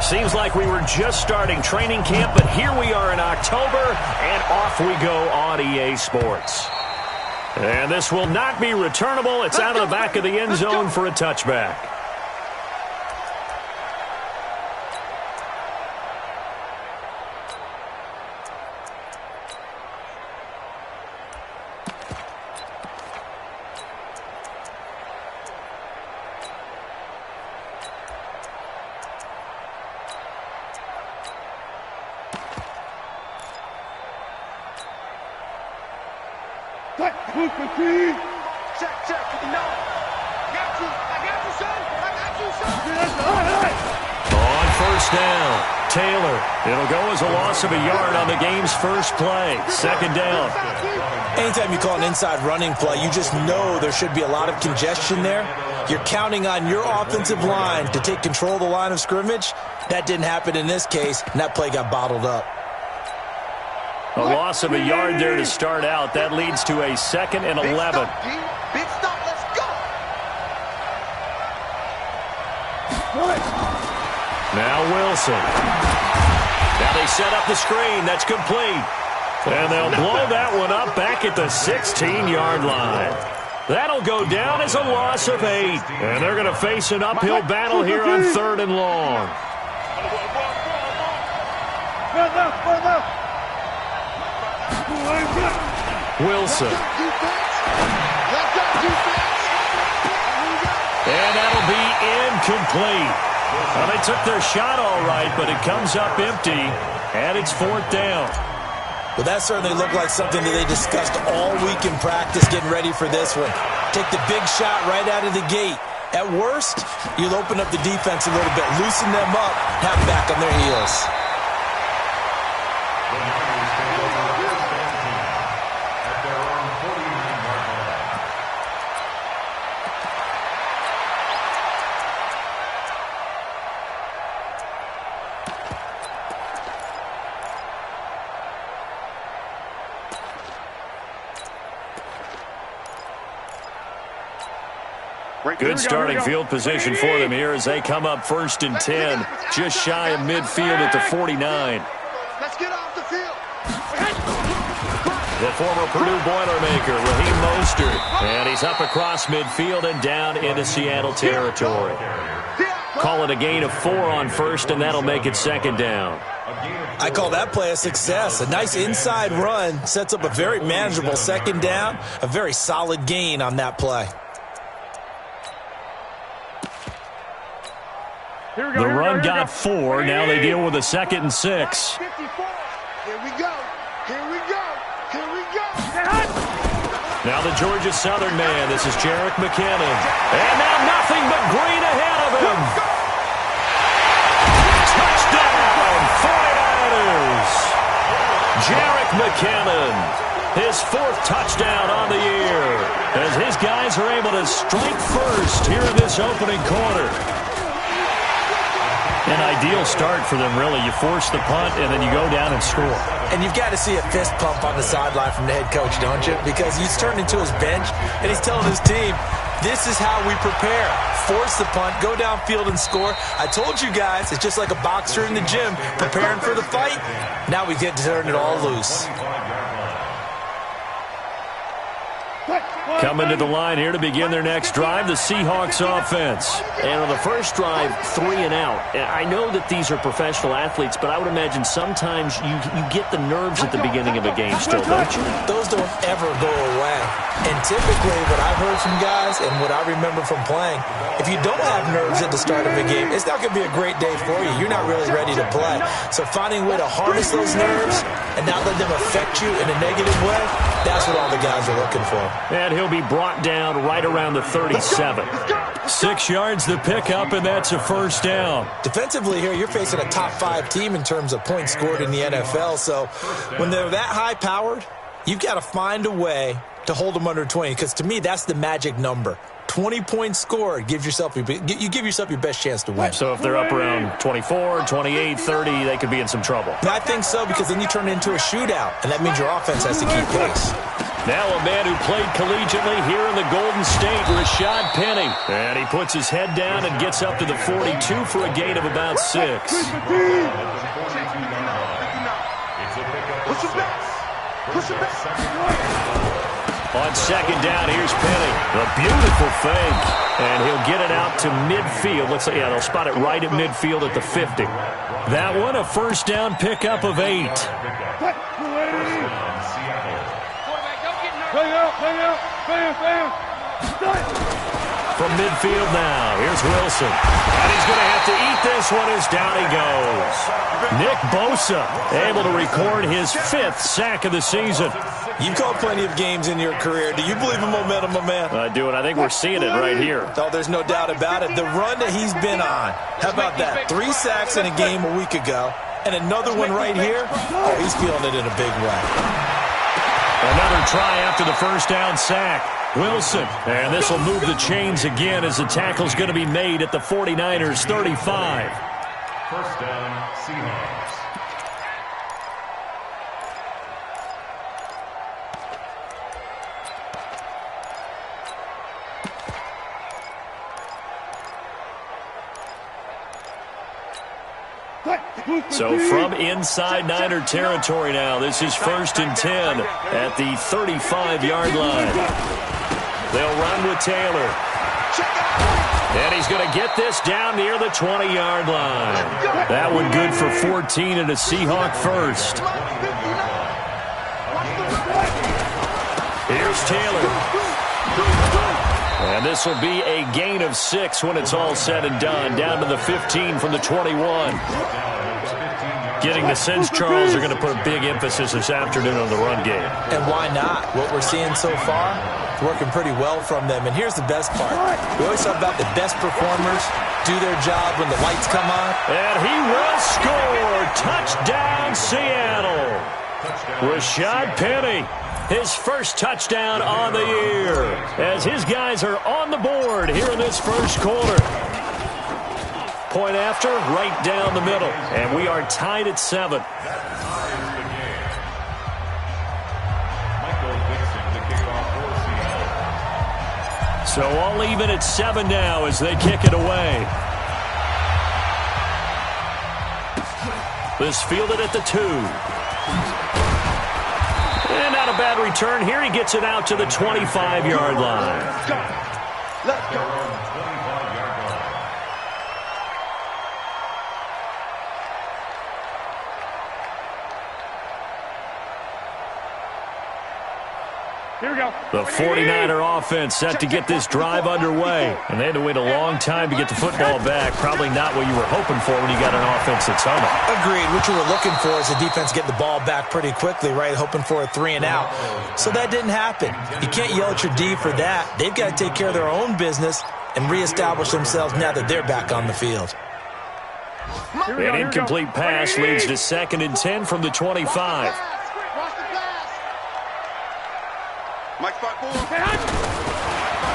Seems like we were just starting training camp, but here we are in October, and off we go on EA Sports. And this will not be returnable. It's out of the back of the end zone for a touchback. Check. No. I got you, son. On first down, Taylor. It'll go as a loss of a yard on the game's first play. Second down. Anytime you call an inside running play, you just know there should be a lot of congestion there. You're counting on your offensive line to take control of the line of scrimmage. That didn't happen in this case, and that play got bottled up. A loss of a yard there to start out. That leads to a 2nd and 11. Big stop, let's go. Now Wilson. Now they set up the screen. That's complete. And they'll blow that one up back at the 16-yard line. That'll go down as a loss of 8. And they're going to face an uphill battle here on 3rd and long. Wilson. And that'll be incomplete. Well, they took their shot all right, but it comes up empty, and it's 4th down. Well, that certainly looked like something that they discussed all week in practice getting ready for this one. Take the big shot right out of the gate. At worst, you'll open up the defense a little bit, loosen them up, have them back on their heels. Good starting field position for them here as they come up 1st and 10, just shy of midfield at the 49. Let's get off the field. The former Purdue Boilermaker, Raheem Mostert, and he's up across midfield and down into Seattle territory. Call it a gain of 4 on 1st, and that'll make it 2nd down. I call that play a success. A nice inside run sets up a very manageable 2nd down, a very solid gain on that play. The run got 4. Now they deal with a 2nd and 6. Here we go. Now the Georgia Southern man. This is Jerick McKinnon. And now nothing but green ahead of him. Touchdown, 49ers. Jerick McKinnon. His 4th touchdown on the year. As his guys are able to strike first here in this opening quarter. An ideal start for them, really. You force the punt, and then you go down and score. And you've got to see a fist pump on the sideline from the head coach, don't you? Because he's turned into his bench, and he's telling his team, this is how we prepare. Force the punt, go downfield and score. I told you guys, it's just like a boxer in the gym preparing for the fight. Now we get to turn it all loose. Coming to the line here to begin their next drive, the Seahawks offense. And on the first drive, 3 and out. I know that these are professional athletes, but I would imagine sometimes you get the nerves at the beginning of a game still, don't you? Those don't ever go away. And typically what I've heard from guys and what I remember from playing, if you don't have nerves at the start of a game, it's not going to be a great day for you. You're not really ready to play. So finding a way to harness those nerves and not let them affect you in a negative way, that's what all the guys are looking for. And he'll be brought down right around the 37. 6 yards the pickup, and that's a 1st down. Defensively here, you're facing a top 5 team in terms of points scored in the NFL. So when they're that high-powered, you've got to find a way to hold them under 20, because to me, that's the magic number. 20 points scored, you give yourself your best chance to win. So if they're up around 24, 28, 30, they could be in some trouble. I think so, because then you turn it into a shootout, and that means your offense has to keep pace. Now a man who played collegiately here in the Golden State, Rashad Penny. And he puts his head down and gets up to the 42 for a gain of about 6. Push him back. Push him back. On second down, here's Penny. A beautiful fake. And he'll get it out to midfield. Looks like, yeah, they'll spot it right at midfield at the 50. That one, a first down pickup of 8. From midfield now, here's Wilson. And he's going to have to eat this one as down he goes. Nick Bosa able to record his 5th sack of the season. You've called plenty of games in your career. Do you believe in momentum, my man? I do, and I think we're seeing it right here. Oh, there's no doubt about it. The run that he's been on. How about that? 3 sacks in a game a week ago. And another one right here. Oh, he's feeling it in a big way. Another try after the first down sack. Wilson. And this will move the chains again as the tackle's going to be made at the 49ers 35. First down, Seahawks. So from inside Niner territory now, this is 1st and 10 at the 35-yard line. They'll run with Taylor. And he's going to get this down near the 20-yard line. That one good for 14 and a Seahawk first. Here's Taylor. And this will be a gain of 6 when it's all said and done. Down to the 15 from the 21. Getting the sense, Charles, are going to put a big emphasis this afternoon on the run game. And why not? What we're seeing so far, it's working pretty well from them. And here's the best part. We always talk about the best performers do their job when the lights come on. And he will score. Touchdown, Seattle. Rashad Penny. His first touchdown on the year as his guys are on the board here in this first quarter. Point after, right down the middle. And we are tied at 7. So all even at 7 now as they kick it away. This fielded at the 2. And not a bad return here. He gets it out to the 25-yard line. Let's go. Here we go. The 49er offense set to get this drive underway. And they had to wait a long time to get the football back. Probably not what you were hoping for when you got an offense that's humming. Agreed. What you were looking for is the defense getting the ball back pretty quickly, right? Hoping for a 3 and out. So that didn't happen. You can't yell at your D for that. They've got to take care of their own business and reestablish themselves now that they're back on the field. An incomplete pass leads to 2nd and 10 from the 25.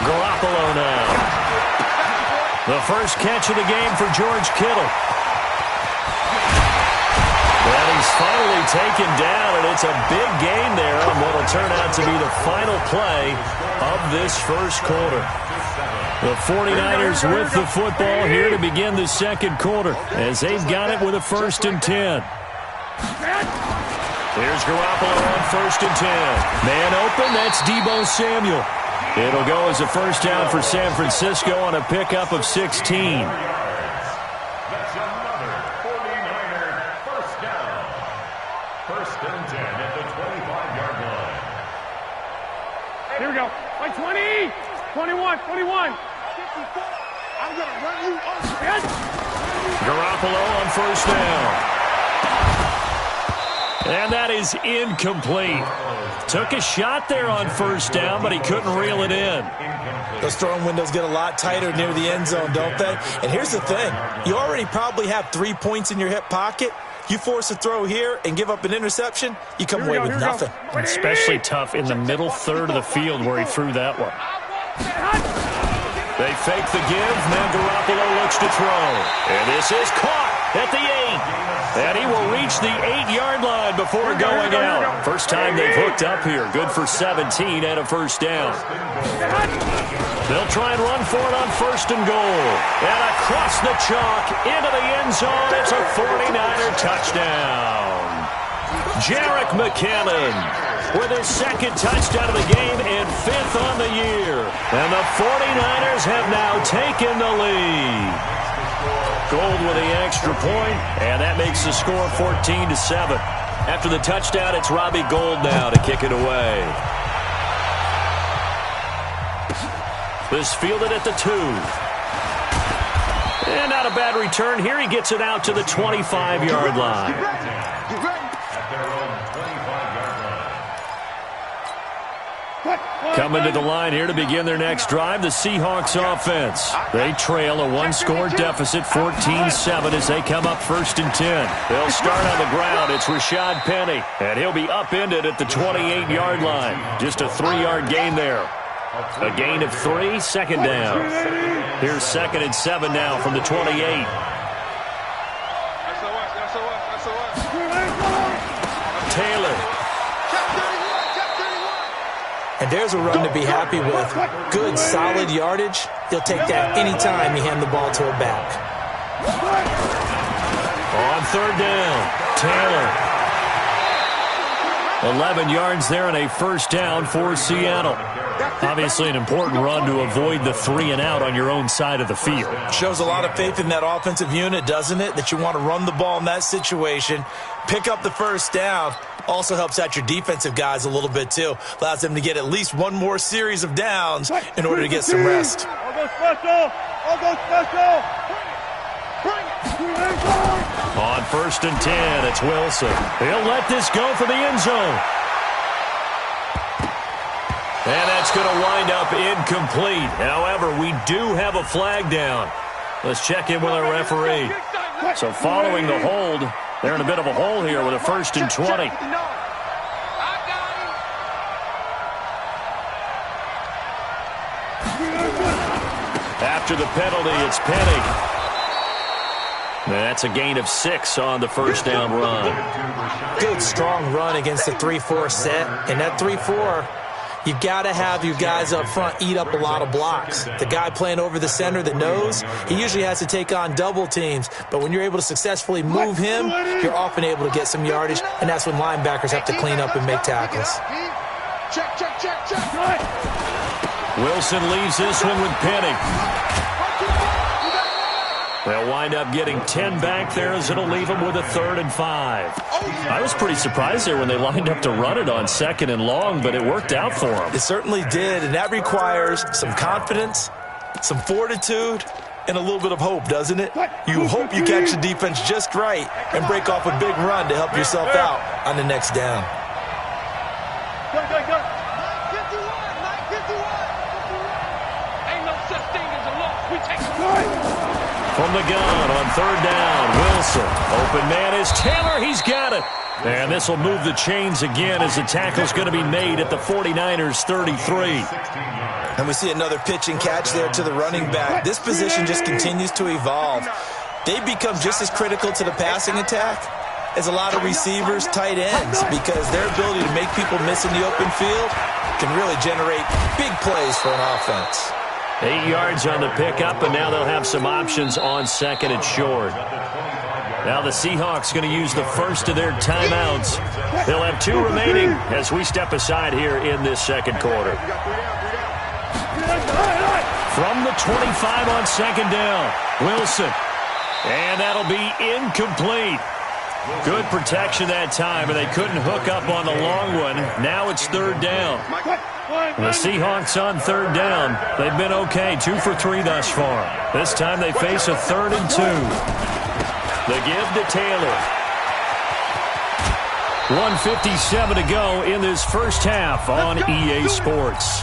Garoppolo now. The first catch of the game for George Kittle. And he's finally taken down, and it's a big gain there on what will turn out to be the final play of this first quarter. The 49ers with the football here to begin the second quarter as they've got it with a 1st and 10. Here's Garoppolo on 1st and 10. Man open, that's Deebo Samuel. It'll go as a first down for San Francisco on a pickup of 16. That's another 49er first down. 1st and 10 at the 25-yard line. Here we go. Like 20, 21, 21. 54. I'm going to run you off. Garoppolo on first down. And that is incomplete. Took a shot there on first down, but he couldn't reel it in. Those throwing windows get a lot tighter near the end zone, don't they? And here's the thing. You already probably have 3 points in your hip pocket. You force a throw here and give up an interception, you come away with nothing. Especially tough in the middle third of the field where he threw that one. They fake the give. Now Garoppolo looks to throw. And this is caught. at the 8. And he will reach the 8-yard line before going out. First time they've hooked up here. Good for 17 and a first down. They'll try and run for it on 1st and goal. And across the chalk into the end zone. It's a 49er touchdown. Jerick McKinnon with his 2nd touchdown of the game and 5th on the year. And the 49ers have now taken the lead. Gold with the extra point, and that makes the score 14-7. After the touchdown, it's Robbie Gould now to kick it away. This fielded at the 2. And not a bad return here. He gets it out to the 25-yard line. Coming to the line here to begin their next drive, the Seahawks offense. They trail a 1-score deficit, 14-7, as they come up 1st and 10. They'll start on the ground. It's Rashad Penny, and he'll be upended at the 28-yard line. Just a 3-yard gain there. A gain of 3, 2nd down. Here's 2nd and 7 now from the 28. Taylor. And there's a run to be happy with. Good, solid yardage. He'll take that anytime you hand the ball to a back. On 3rd down, Taylor. 11 yards there and a first down for Seattle. Obviously an important run to avoid the 3 and out on your own side of the field. Shows a lot of faith in that offensive unit, doesn't it? That you want to run the ball in that situation. Pick up the first down. Also helps out your defensive guys a little bit, too. Allows them to get at least one more series of downs in order to get some rest. I'll go special. I'll go special. On 1st and 10, it's Wilson. He'll let this go for the end zone. And that's going to wind up incomplete. However, we do have a flag down. Let's check in with our referee. So following the hold, they're in a bit of a hole here with a 1st and 20. After the penalty, it's Penny. That's a gain of 6 on the first down run. Good, strong run against the 3-4 set. And that 3-4, you've got to have your guys up front eat up a lot of blocks. The guy playing over the center that knows, he usually has to take on double teams. But when you're able to successfully move him, you're often able to get some yardage. And that's when linebackers have to clean up and make tackles. Check. Wilson leaves this one with Penny. They'll wind up getting 10 back there as it'll leave them with a 3rd and 5. I was pretty surprised there when they lined up to run it on 2nd and long, but it worked out for them. It certainly did, and that requires some confidence, some fortitude, and a little bit of hope, doesn't it? You hope you catch the defense just right and break off a big run to help yourself out on the next down. Go. 51. Ain't no such thing as a loss. We take the point. From the gun on 3rd down, Wilson. Open man is Taylor. He's got it. And this will move the chains again as the tackle's going to be made at the 49ers' 33. And we see another pitch and catch there to the running back. This position just continues to evolve. They become just as critical to the passing attack as a lot of receivers, tight ends, because their ability to make people miss in the open field can really generate big plays for an offense. 8 yards on the pickup, and now they'll have some options on 2nd and short. Now the Seahawks going to use the first of their timeouts. They'll have 2 remaining as we step aside here in this 2nd quarter. From the 25 on 2nd down, Wilson. And that'll be incomplete. Good protection that time, and they couldn't hook up on the long one. Now it's 3rd down. The Seahawks on 3rd down. They've been okay, 2 for 3 thus far. This time they face a 3rd and 2. The give to Taylor. 1:57 to go in this first half on EA Sports.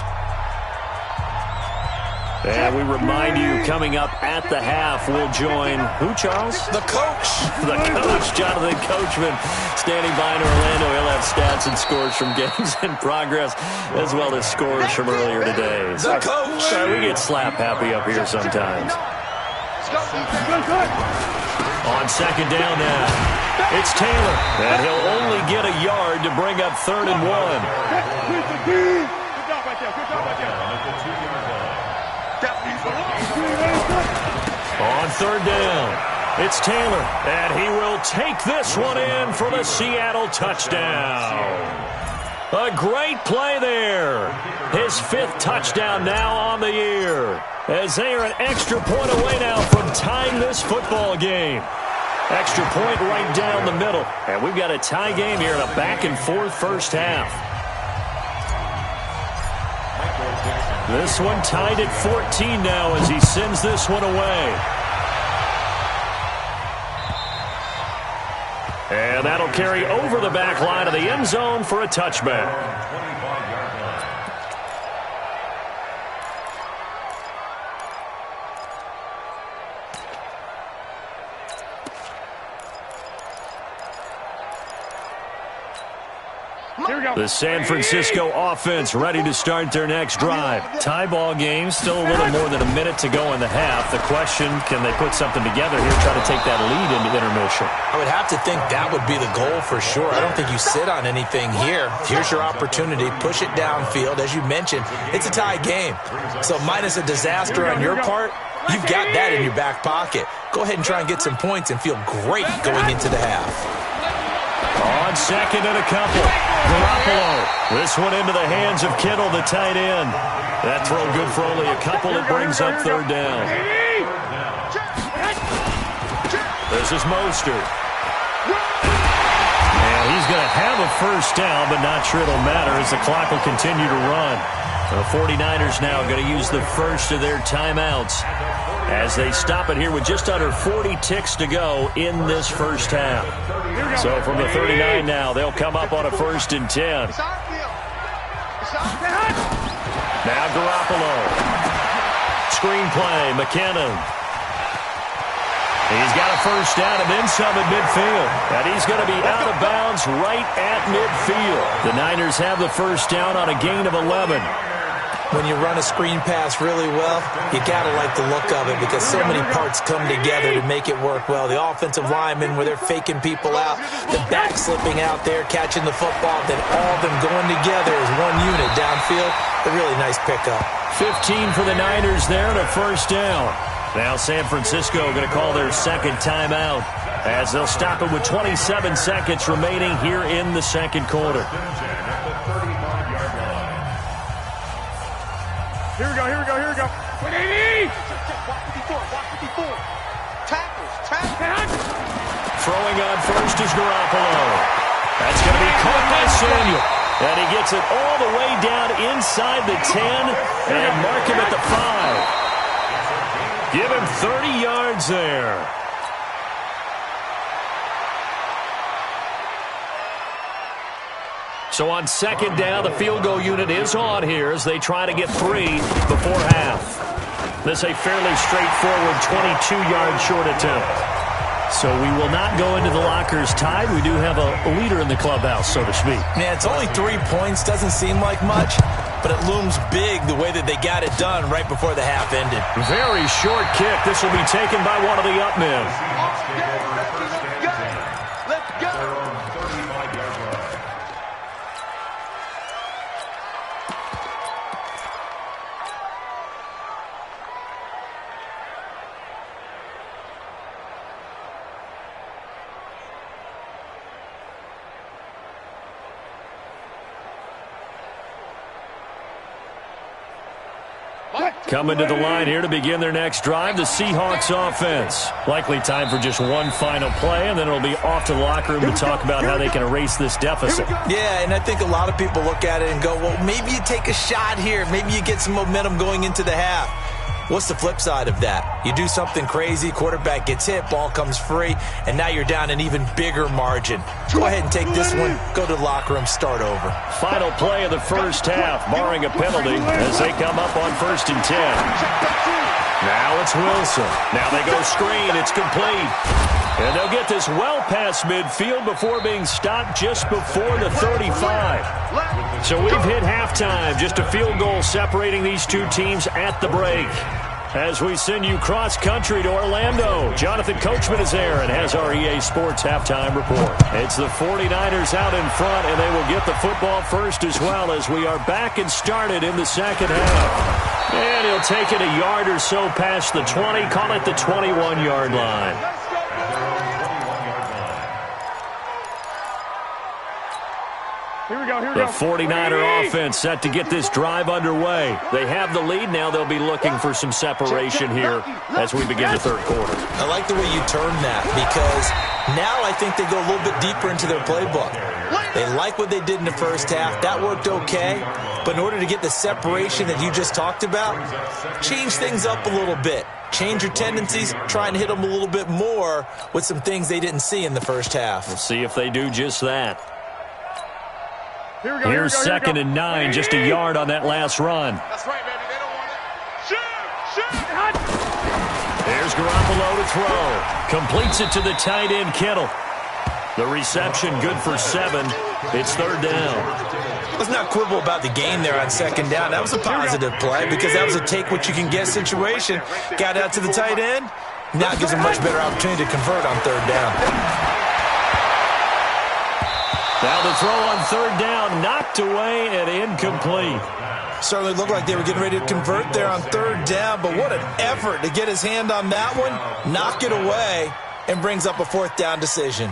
And we remind you, coming up at the half, we'll join who, Charles? The coach. The coach, Jonathan Coachman, standing by in Orlando. He'll have stats and scores from games in progress, as well as scores from earlier today. The coach. We get slap happy up here sometimes. On On second down now, it's Taylor. And he'll only get a yard to bring up 3rd and 1. Good job right there. Good job right there. On 3rd down, it's Taylor. And he will take this one in for the Seattle touchdown. A great play there. His 5th touchdown now on the year, as they are an extra point away now from tying this football game. Extra point right down the middle. And we've got a tie game here in a back-and-forth first half. This one tied at 14 now as he sends this one away. And that'll carry over the back line of the end zone for a touchback. The San Francisco offense ready to start their next drive. Tie ball game, still a little more than a minute to go in the half. The question, can they put something together here, try to take that lead into intermission? I would have to think that would be the goal for sure. I don't think you sit on anything here. Here's your opportunity. Push it downfield. As you mentioned, it's a tie game. So minus a disaster on your part, you've got that in your back pocket. Go ahead and try and get some points and feel great going into the half. On second and a couple, Garoppolo. This one into the hands of Kittle, the tight end. That throw good for only a couple. It brings up 3rd down. This is Mostert. And he's going to have a first down, but not sure it'll matter as the clock will continue to run. The 49ers now going to use the first of their timeouts as they stop it here with just under 40 ticks to go in this first half. So from the 39 now, they'll come up on a 1st and 10. Now Garoppolo. Screen play, McKinnon. He's got a first down and then some at midfield. And he's going to be out of bounds right at midfield. The Niners have the first down on a gain of 11. When you run a screen pass really well, you got to like the look of it because so many parts come together to make it work well. The offensive linemen, where they're faking people out, the back slipping out there, catching the football, then all of them going together as one unit downfield. A really nice pickup. 15 for the Niners there and a first down. Now San Francisco going to call their second timeout as they'll stop it with 27 seconds remaining here in the second quarter. Here we go, here we go, here we go. 180! Tackles. Throwing on first is Garoppolo. That's going to be caught by Samuel. And he gets it all the way down inside the 10 and mark him at the 5. Give him 30 yards there. So on second down, the field goal unit is on here as they try to get 3 before half. This is a fairly straightforward 22-yard short attempt. So we will not go into the lockers tied. We do have a leader in the clubhouse, so to speak. Yeah, it's only 3 points. Doesn't seem like much, but it looms big the way that they got it done right before the half ended. Very short kick. This will be taken by one of the up men. Let's go. Coming to the line here to begin their next drive, the Seahawks offense. Likely time for just one final play, and then it'll be off to the locker room to talk about how they can erase this deficit. Yeah, and I think a lot of people look at it and go, well, maybe you take a shot here. Maybe you get some momentum going into the half. What's the flip side of that? You do something crazy, quarterback gets hit, ball comes free, and now you're down an even bigger margin. Go ahead and take this one, go to the locker room, start over. Final play of the first half, barring a penalty, as they come up on 1st and 10. Now it's Wilson. Now they go screen, it's complete. And they'll get this well past midfield before being stopped just before the 35. So we've hit halftime, just a field goal separating these two teams at the break. As we send you cross-country to Orlando, Jonathan Coachman is there and has our EA Sports halftime report. It's the 49ers out in front, and they will get the football first as well as we are back and started in the second half. And he'll take it a yard or so past the 20, call it the 21-yard line. Here we go, here we The go. 49er offense set to get this drive underway. They have the lead now. They'll be looking for some separation here as we begin the third quarter. I like the way you turned that because now I think they go a little bit deeper into their playbook. They like what they did in the first half. That worked okay. But in order to get the separation that you just talked about, change things up a little bit. Change your tendencies, try and hit them a little bit more with some things they didn't see in the first half. We'll see if they do just that. Here we go, Here's here we go, 2nd and 9, just a yard on that last run. That's right, baby. They don't want it. Shoot! There's Garoppolo to throw. Completes it to the tight end, Kittle. The reception good for 7. It's 3rd down. Let's not quibble about the game there on 2nd down. That was a positive play because that was a take-what-you-can-get situation. Got out to the tight end. Now it gives a much better opportunity to convert on 3rd down. Now the throw on 3rd down, knocked away and incomplete. Certainly looked like they were getting ready to convert there on 3rd down, but what an effort to get his hand on that one, knock it away, and brings up a 4th down decision.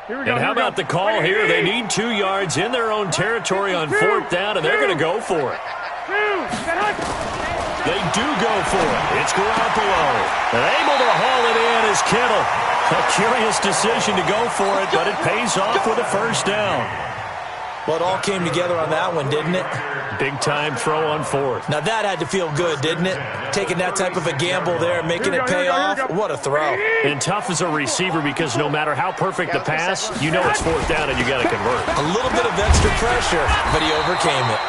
And how about the call here? They need 2 yards in their own territory on 4th down, and they're going to go for it. They do go for it. It's Garoppolo. And able to haul it in is Kittle. A curious decision to go for it, but it pays off with a 1st down. Well, it all came together on that one, didn't it? Big-time throw on 4th. Now that had to feel good, didn't it? Taking that type of a gamble there and making it pay off. What a throw. And tough as a receiver because no matter how perfect the pass, you know it's 4th down and you got to convert. A little bit of extra pressure, but he overcame it.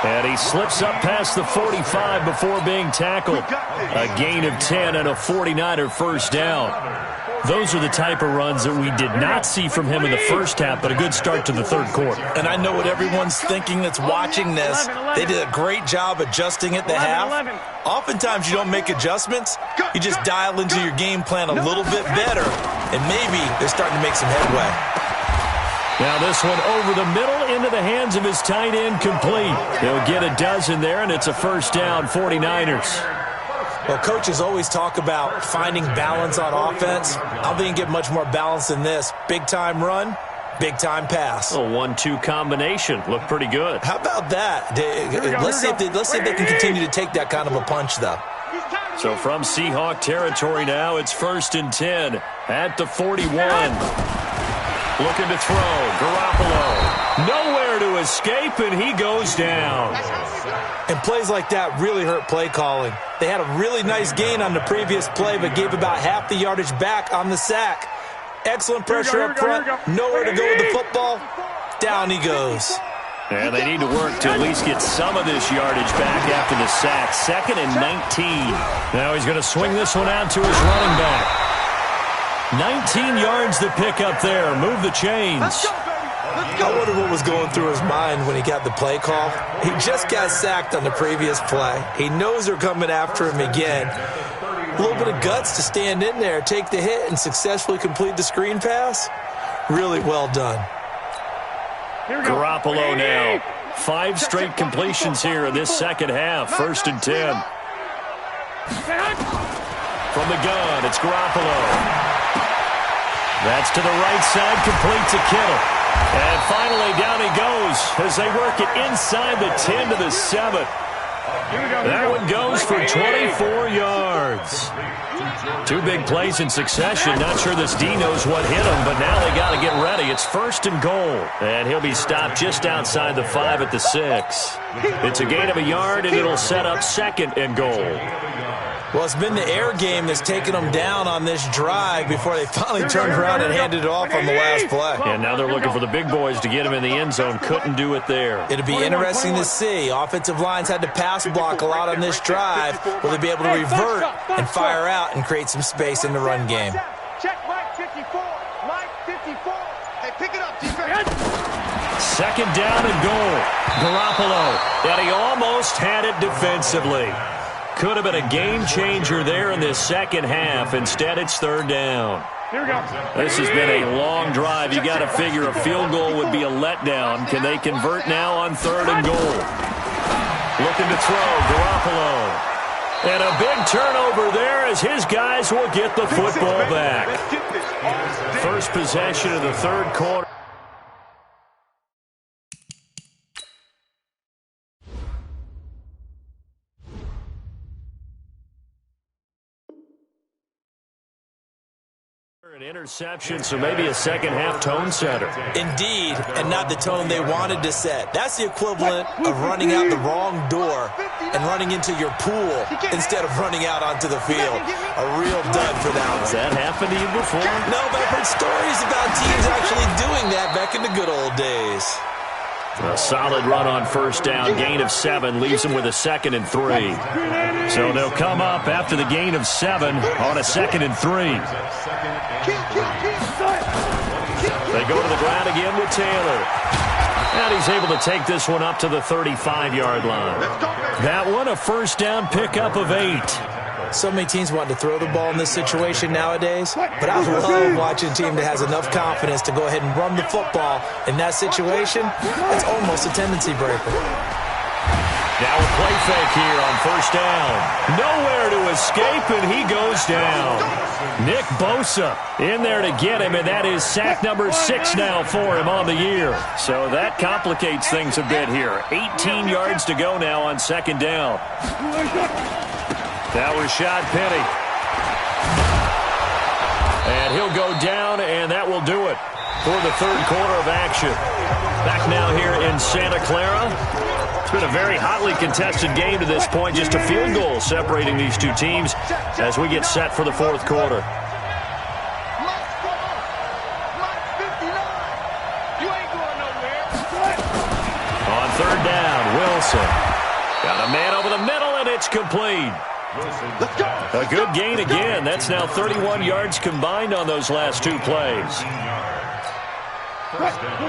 And he slips up past the 45 before being tackled. A gain of 10 and a 49er 1st down. Those are the type of runs that we did not see from him in the first half, but a good start to the 3rd quarter. And I know what everyone's thinking that's watching this. They did a great job adjusting at the half. Oftentimes you don't make adjustments. You just dial into your game plan a little bit better, and maybe they're starting to make some headway. Now this one over the middle into the hands of his tight end, complete. He'll get a dozen there, and it's a 1st down, 49ers. Well, coaches always talk about finding balance on offense. I don't think you can get much more balance than this. Big-time run, big-time pass. A 1-2 combination. Looked pretty good. How about that? Let's see if they can continue to take that kind of a punch, though. So from Seahawk territory now, it's 1st and 10 at the 41. Looking to throw. Garoppolo. Nowhere to escape, and he goes down. And plays like that really hurt play calling. They had a really nice gain on the previous play, but gave about half the yardage back on the sack. Excellent pressure up front. Nowhere to go with the football. Down he goes. And they need to work to at least get some of this yardage back after the sack. 2nd and 19. Now he's going to swing this one out to his running back. 19 yards to pick up there. Move the chains. I wonder what was going through his mind when he got the play call. He just got sacked on the previous play. He knows they're coming after him again. A little bit of guts to stand in there, take the hit, and successfully complete the screen pass. Really well done. Garoppolo now. 5 straight completions here in this second half. 1st and 10. From the gun, it's Garoppolo. That's to the right side, complete to Kittle. And finally, down he goes as they work it inside the 10 to the 7. That one goes for 24 yards. 2 big plays in succession. Not sure this D knows what hit him, but now they got to get ready. It's 1st and goal. And he'll be stopped just outside the 5 at the 6. It's a gain of a yard, and it'll set up 2nd and goal. Well, it's been the air game that's taken them down on this drive before they finally turned around and handed it off on the last play. And now they're looking for the big boys to get him in the end zone. Couldn't do it there. It'll be interesting to see. Offensive lines had to pass block a lot on this drive. Will they be able to revert and fire out and create some space in the run game? Check Mike 54. Mike 54. Hey, pick it up, defense. Second down and goal. Garoppolo. And he almost had it defensively. Could have been a game changer there in this second half. Instead, it's third down. Here we go. This has been a long drive. You got to figure a field goal would be a letdown. Can they convert now on third and goal? Looking to throw, Garoppolo. And a big turnover there as his guys will get the football back. First possession of the third quarter. An interception, so maybe a second-half tone setter. Indeed, and not the tone they wanted to set. That's the equivalent of running out the wrong door and running into your pool instead of running out onto the field. A real dud for that one. Has that happened to you before? No, but I've heard stories about teams actually doing that back in the good old days. A solid run on first down. Gain of 7 leaves them with a 2nd and 3. So they'll come up after the gain of 7 on a 2nd and 3. They go to the ground again with Taylor. And he's able to take this one up to the 35-yard line. That one, a first down pickup of 8. So many teams want to throw the ball in this situation nowadays, but I love watching a team that has enough confidence to go ahead and run the football in that situation. That's almost a tendency breaker. Now a play fake here on first down. Nowhere to escape, and he goes down. Nick Bosa in there to get him, and that is sack number 6 now for him on the year. So that complicates things a bit here. 18 yards to go now on second down. That was Rashad Penny. And he'll go down, and that will do it for the third quarter of action. Back now here in Santa Clara. It's been a very hotly contested game to this point. Just a field goal separating these two teams as we get set for the fourth quarter. On third down, Wilson. Got a man over the middle, and it's complete. A good gain again. That's now 31 yards combined on those last two plays.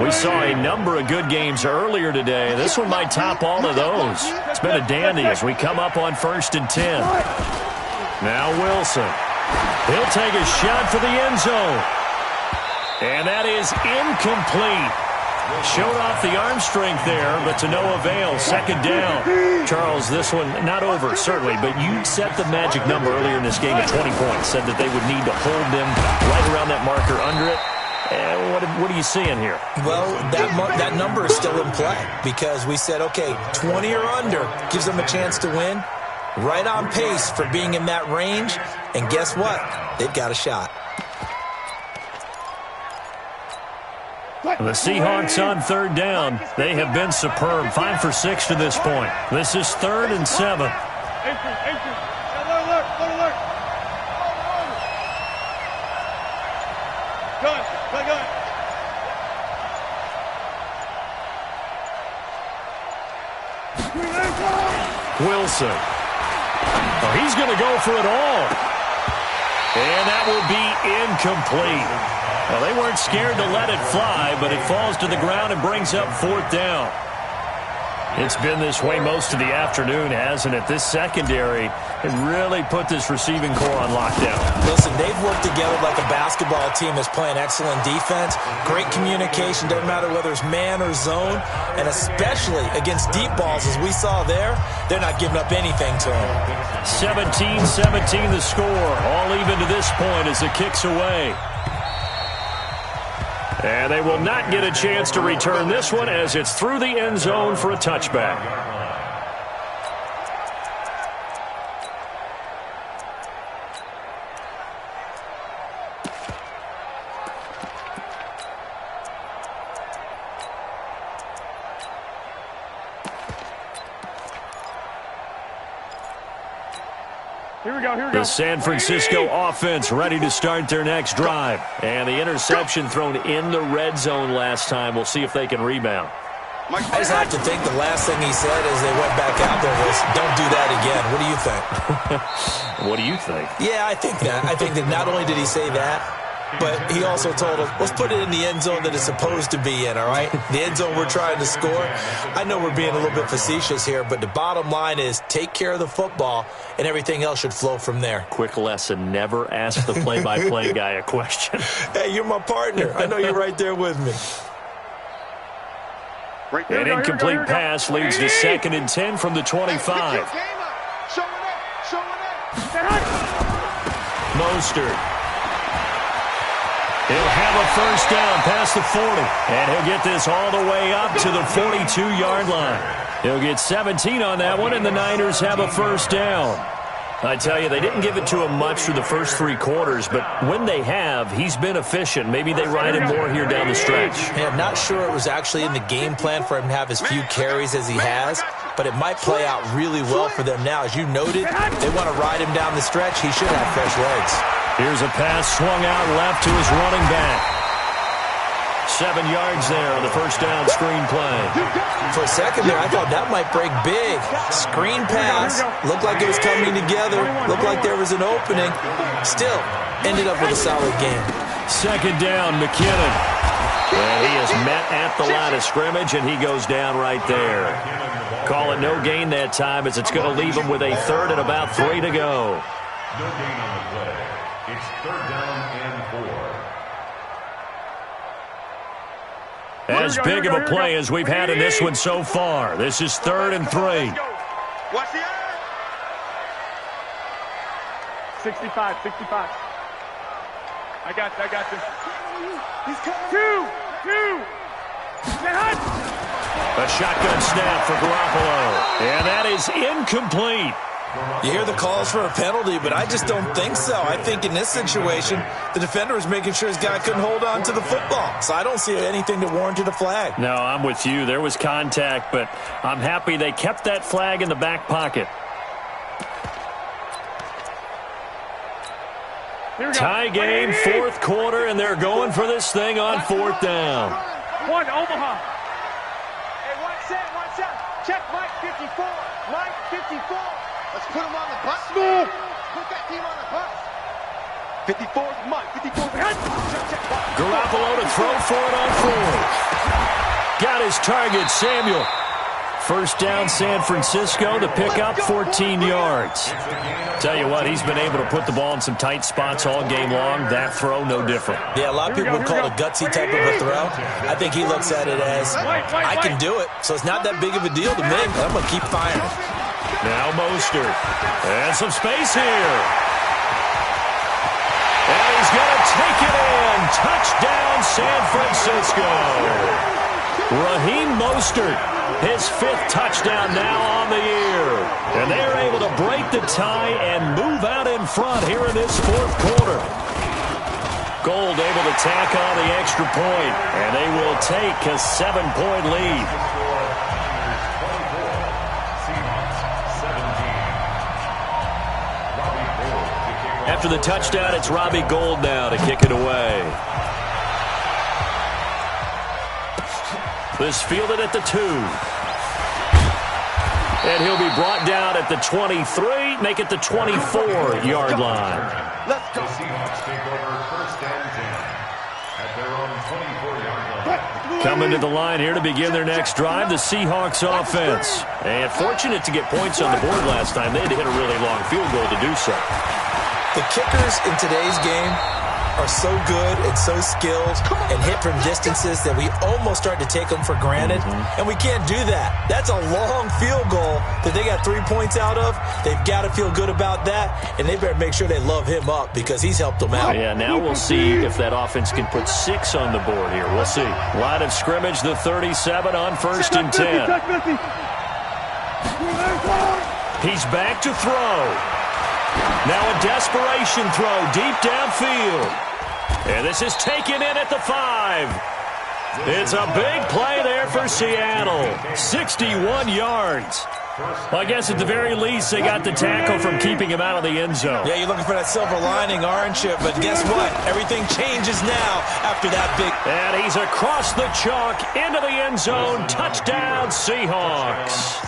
We saw a number of good games earlier today. This one might top all of those. It's been a dandy as we come up on 1st and 10. Now Wilson. He'll take a shot for the end zone. And that is incomplete. Showed off the arm strength there, but to no avail. Second down. Charles, this one not over, certainly, but you set the magic number earlier in this game at 20 points. Said that they would need to hold them right around that marker under it. What are you seeing here? Well, that number is still in play because we said, okay, 20 or under gives them a chance to win. Right on pace for being in that range. And guess what? They've got a shot. The Seahawks on third down. They have been superb. 5 for 6 to this point. This is 3rd and 7. Wilson. Oh, he's going to go for it all. And that will be incomplete. Well, they weren't scared to let it fly, but it falls to the ground and brings up 4th down. It's been this way most of the afternoon, hasn't it? This secondary has really put this receiving core on lockdown. Listen, they've worked together like a basketball team that's playing excellent defense. Great communication, doesn't matter whether it's man or zone. And especially against deep balls, as we saw there, they're not giving up anything to them. 17-17 the score. All even to this point as it kicks away. And they will not get a chance to return this one as it's through the end zone for a touchback. The San Francisco offense ready to start their next drive. And the interception thrown in the red zone last time. We'll see if they can rebound. I just have to think the last thing he said as they went back out there was, don't do that again. What do you think? What do you think? Yeah, I think that. I think that not only did he say that, but he also told him, let's put it in the end zone that it's supposed to be in, all right? The end zone we're trying to score. I know we're being a little bit facetious here, but the bottom line is take care of the football, and everything else should flow from there. Quick lesson, never ask the play-by-play guy a question. Hey, you're my partner. I know you're right there with me. An incomplete pass leads to 2nd and 10 from the 25. Mostert. He'll have a first down past the 40. And he'll get this all the way up to the 42-yard line. He'll get 17 on that one, and the Niners have a first down. I tell you, they didn't give it to him much through the first 3 quarters, but when they have, he's been efficient. Maybe they ride him more here down the stretch. Hey, I'm not sure it was actually in the game plan for him to have as few carries as he has, but it might play out really well for them now. As you noted, they want to ride him down the stretch. He should have fresh legs. Here's a pass swung out left to his running back. 7 yards there on the first down screen play. For a second there, I thought that might break big. Screen pass. Looked like it was coming together. Looked like there was an opening. Still, ended up with a solid game. 2nd down, McKinnon. And he is met at the line of scrimmage, and he goes down right there. Call it no gain that time, as it's going to leave him with a 3rd and about 3 to go. No gain on the play. It's 3rd down and 4. As big of a play as we've had in this one so far. This is 3rd and 3. Watch the eye. 65, 65. I got you. He's coming. 2. A shotgun snap for Garoppolo. And that is incomplete. You hear the calls for a penalty, but I just don't think so. I think in this situation, the defender was making sure his guy couldn't hold on to the football. So I don't see anything that warranted a flag. No, I'm with you. There was contact, but I'm happy they kept that flag in the back pocket. Tie game, 4th quarter, and they're going for this thing on 4th down. 1, Omaha. Hey, one set. Check Mike 54. Mike 54. Let's put him on the bus. Put that team on the bus. 54 is Mike. 54. Garoppolo to throw for it on 4th. Got his target, Samuel. First down, San Francisco. The pickup, 14 yards. Tell you what, he's been able to put the ball in some tight spots all game long. That throw, no different. Yeah, a lot of people would call it a gutsy type of a throw. I think he looks at it as, I can do it, so it's not that big of a deal to me. I'm going to keep firing. Now Mostert. And some space here. And he's going to take it in. Touchdown, San Francisco. Raheem Mostert, his 5th touchdown now on the year. And they're able to break the tie and move out in front here in this 4th quarter. Gold able to tack on the extra point, and they will take a 7-point lead. After the touchdown, it's Robbie Gould now to kick it away. This fielded at the 2. And he'll be brought down at the 23, make it the 24-yard line. Let's go. The Seahawks take over 1st and 10 at their own 24-yard line. Coming to the line here to begin their next drive, the Seahawks offense. And fortunate to get points on the board last time. They had to hit a really long field goal to do so. The kickers in today's game are so good and so skilled and hit from distances that we almost start to take them for granted, and we can't do that. That's a long field goal that they got 3 points out of. They've got to feel good about that, and they better make sure they love him up because he's helped them out. Yeah, now we'll see if that offense can put 6 on the board here. We'll see. Line of scrimmage, the 37 on 1st and 10. He's back to throw. Now a desperation throw deep downfield. And this is taken in at the 5. It's a big play there for Seattle. 61 yards. Well, I guess at the very least they got the tackle from keeping him out of the end zone. Yeah, you're looking for that silver lining, aren't you? But guess what? Everything changes now after that big... And he's across the chalk into the end zone. Touchdown, Seahawks.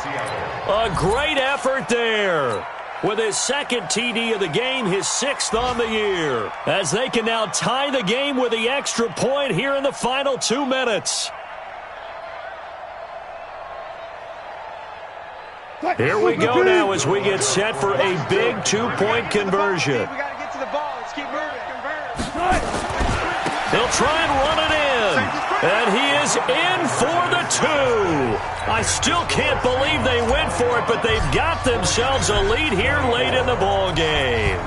A great effort there. with his second TD of the game, his 6th on the year, as they can now tie the game with the extra point here in the final 2 minutes. Here we go now as we get set for a big 2-point conversion. We got to get to the ball. Let's keep moving. They'll try and run it in. And he is in for the 2. I still can't believe they went for it, but they've got themselves a lead here late in the ball game.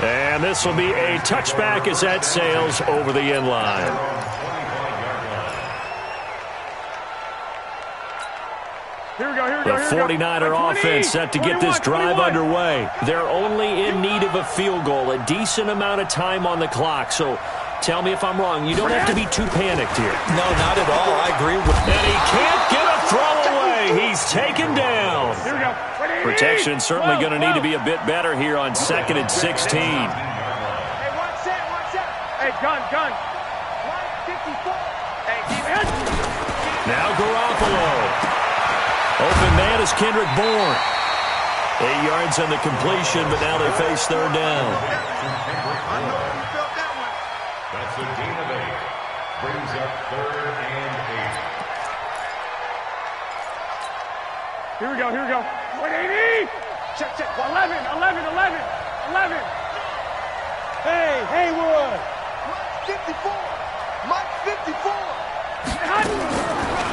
And this will be a touchback as that sails over the end line. The 49er offense set to get this drive underway. They're only in need of a field goal, a decent amount of time on the clock. So tell me if I'm wrong. You don't have to be too panicked here. No, not at all. I agree with you. And he can't get a throw away. He's taken down. Protection certainly going to need to be a bit better here on 2nd and 16. Hey, one set. Hey, gun. 54. Hey, defense. Now Garoppolo. Open man is Kendrick Bourne. 8 yards on the completion, but now they face 3rd down. That's a gain of 8. Brings up 3rd and 8. Here we go. 180. Check. 11. Hey, Haywood. Mike 54.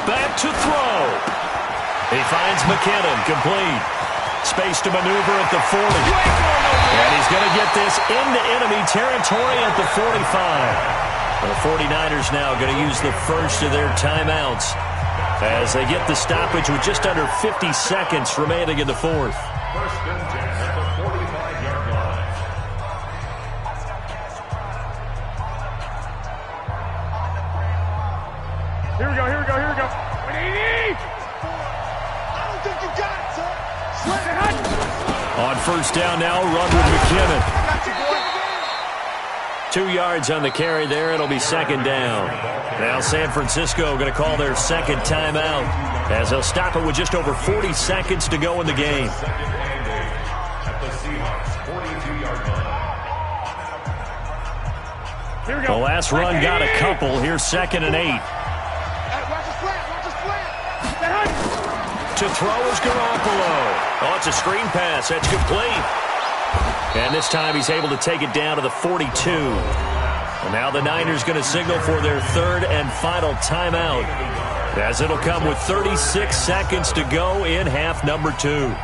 Back to throw. He finds McKinnon, complete. Space to maneuver at the 40. And he's going to get this into enemy territory at the 45. The 49ers now going to use the first of their timeouts as they get the stoppage with just under 50 seconds remaining in the 4th. 1st and 10 at the 45-yard line. Here we go. 180. On 1st down now, run with McKinnon. 2 yards on the carry there. It'll be 2nd down. Now San Francisco going to call their 2nd timeout as they'll stop it with just over 40 seconds to go in the game. At the Seahawks 42-yard line. Here we go. The last run got a couple. Here's 2nd and 8. To throw is Garoppolo. Oh, it's a screen pass. That's complete. And this time he's able to take it down to the 42. And now the Niners going to signal for their 3rd and final timeout, as it'll come with 36 seconds to go in half number 2.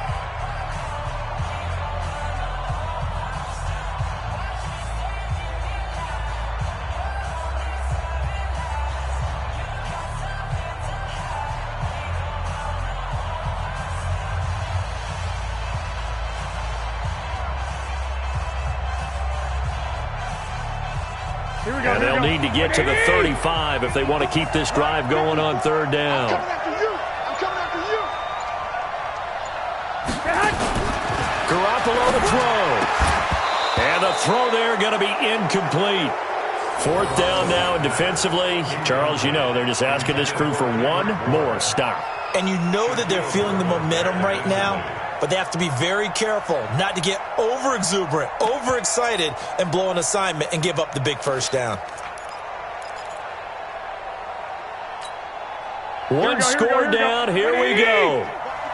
And they'll need to get to the 35 if they want to keep this drive going on 3rd down. I'm coming after you. Garoppolo to throw. And the throw there going to be incomplete. 4th down now, and defensively, Charles, you know, they're just asking this crew for one more stop. And you know that they're feeling the momentum right now, but they have to be very careful not to get over-exuberant, overexcited, and blow an assignment and give up the big 1st down. One score down. Here we go.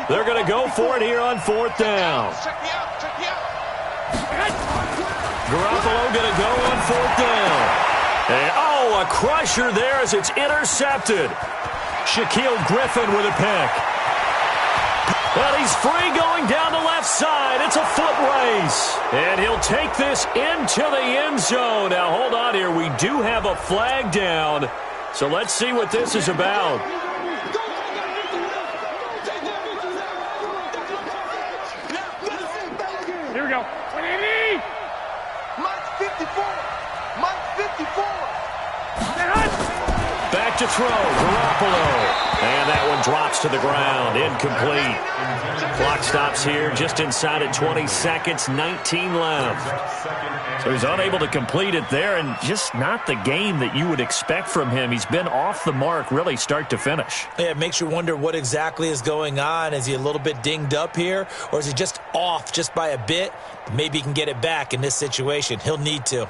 They're going to go for it here on 4th down. Check me out. Garoppolo going to go on 4th down. And, oh, a crusher there as it's intercepted. Shaquille Griffin with a pick. Well, he's free going down the left side. It's a foot race. And he'll take this into the end zone. Now, hold on here. We do have a flag down. So let's see what this is about. Here we go. 180. Mike 54. Back to throw. Garoppolo. And that one drops to the ground. Incomplete. Clock stops here just inside of 20 seconds. 19 left. So he's unable to complete it there, and just not the game that you would expect from him. He's been off the mark really start to finish. Yeah, it makes you wonder what exactly is going on. Is he a little bit dinged up here, or is he just off just by a bit? Maybe he can get it back in this situation. He'll need to.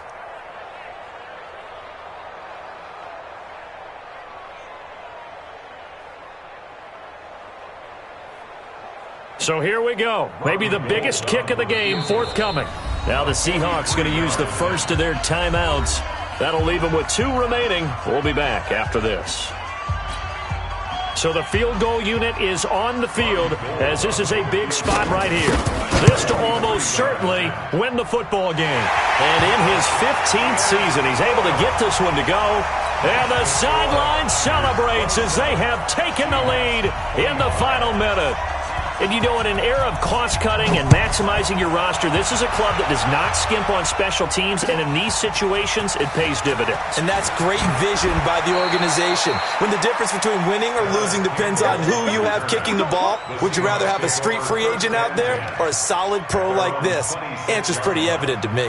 So here we go. Maybe the biggest kick of the game forthcoming. Now the Seahawks going to use the first of their timeouts. That'll leave them with 2 remaining. We'll be back after this. So the field goal unit is on the field as this is a big spot right here. This to almost certainly win the football game. And in his 15th season, he's able to get this one to go. And the sideline celebrates as they have taken the lead in the final minute. And you know, in an era of cost-cutting and maximizing your roster, this is a club that does not skimp on special teams, and in these situations, it pays dividends. And that's great vision by the organization. When the difference between winning or losing depends on who you have kicking the ball, would you rather have a street free agent out there or a solid pro like this? Answer's pretty evident to me.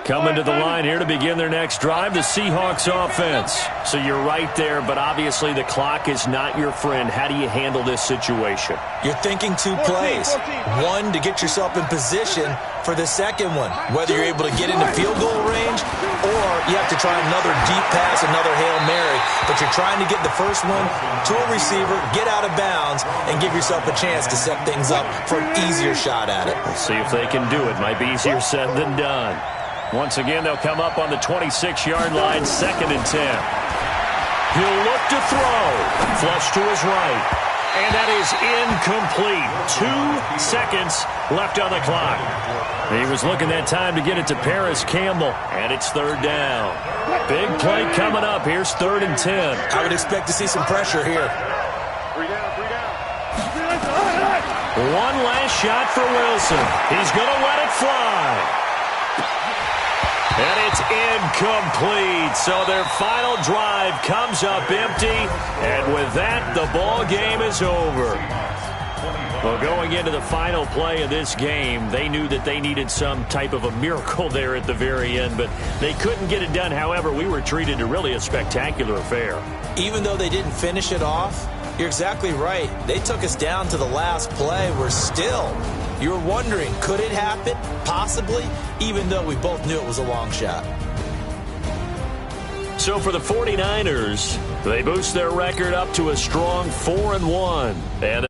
Coming to the line here to begin their next drive, the Seahawks offense. So you're right there, but obviously the clock is not your friend. How do you handle this situation? You're thinking 2 plays. 1, to get yourself in position for the second one, whether you're able to get into field goal range or you have to try another deep pass, another Hail Mary. But you're trying to get the first one to a receiver, get out of bounds, and give yourself a chance to set things up for an easier shot at it. We'll see if they can do it. Might be easier said than done. Once again, they'll come up on the 26-yard line, 2nd and 10. He'll look to throw. Flush to his right. And that is incomplete. 2 seconds left on the clock. He was looking that time to get it to Paris Campbell. And it's 3rd down. Big play coming up. Here's 3rd and 10. I would expect to see some pressure here. 3 down, 3 down. One last shot for Wilson. He's going to let it fly. And it's incomplete. So their final drive comes up empty. And with that, the ball game is over. Well, going into the final play of this game, they knew that they needed some type of a miracle there at the very end, but they couldn't get it done. However, we were treated to really a spectacular affair. Even though they didn't finish it off, you're exactly right. They took us down to the last play. We're still... You were wondering, could it happen? Possibly, even though we both knew it was a long shot. So for the 49ers, they boost their record up to a strong 4-1. And